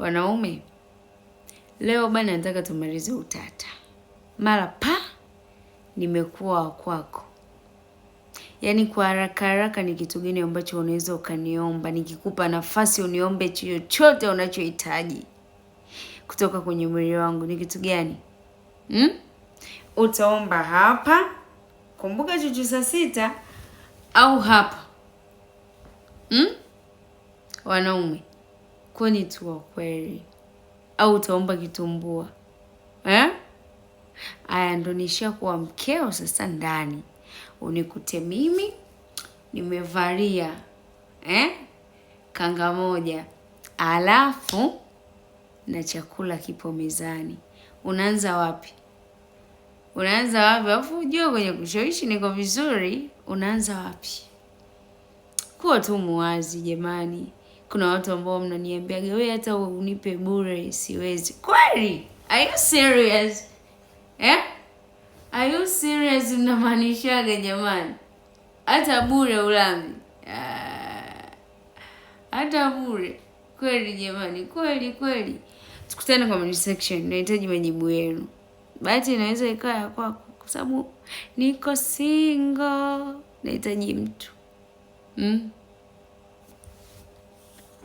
Wanaume, leo bana nataka tumalize utata. Mara nimekuwa kwako. Yaani kwa haraka haraka ni kitu gani ambacho unaweza ukaniomba? Nikikupa nafasi uniombe chochote unachohitaji kutoka kwenye mwili wangu, ni kitu gani? Utaomba hapa, kumbuka chuchu saa 6, au hapa? Wanaume, kwani tu wa kweli, au utaomba kitumbua? Aya, ndo nishakuwa mkeo sasa. Ndani unikute mimi nimevalia kanga moja, alafu na chakula kipo mezani. Unaanza wapi? Alafu ujue kwenye kushawishi niko vizuri. Unaanza wapi? Kuwa tu muwazi jamani. Kuna watu ambao mnaniambia wewe hata unipe bure siwezi. Kweli? Are you serious? Are you serious? Unamaanishaga jamani? Hata bure ulami? Hata bure? Kweli jamani? Kweli. Tukutane comment section. Nahitaji majibu yenu. Bahati inaweza ikawa ya kwako kwa sababu niko single. Nahitaji mtu.